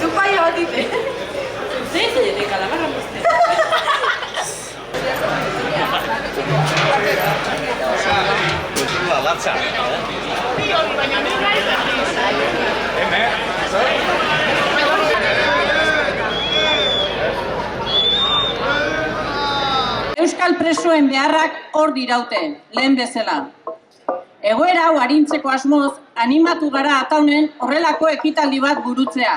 Zupaia bat ite. De calamarra mozte. Kultura latza. Euskal presoen beharrak hor diraute, lehen bezala. Egoera hau arintzeko asmoz, animatu gara ataunen horrelako ekitaldi bat burutzea.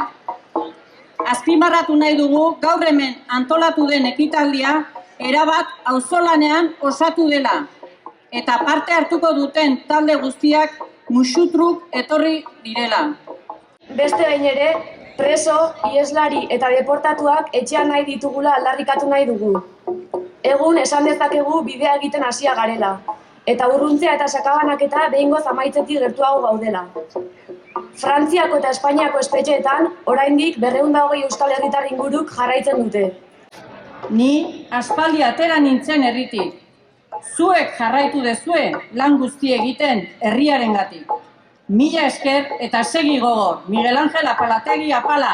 Azpimarratu nahi dugu gaur hemen antolatu den ekitaldia erabat auzolanean osatu dela, eta parte hartuko duten talde guztiak musutruk etorri direla. Beste behin ere, preso, iheslari eta deportatuak etxean nahi ditugula aldarrikatu nahi dugu. Egun esan dezakegu bidea egiten hasia garela, eta urruntzea eta sakabanaketa behingoz amaitzetik gertuago gaudela. Frantziako eta Espainiako espetxeetan oraindik 220 euskal herritar inguruk jarraitzen dute. Ni aspaldi atera nintzen herritik. Zuek jarraitu dezue lan guzti egiten herriarengatik. Mila esker eta segi gogor. Miguel Ángel Apalategi Apala.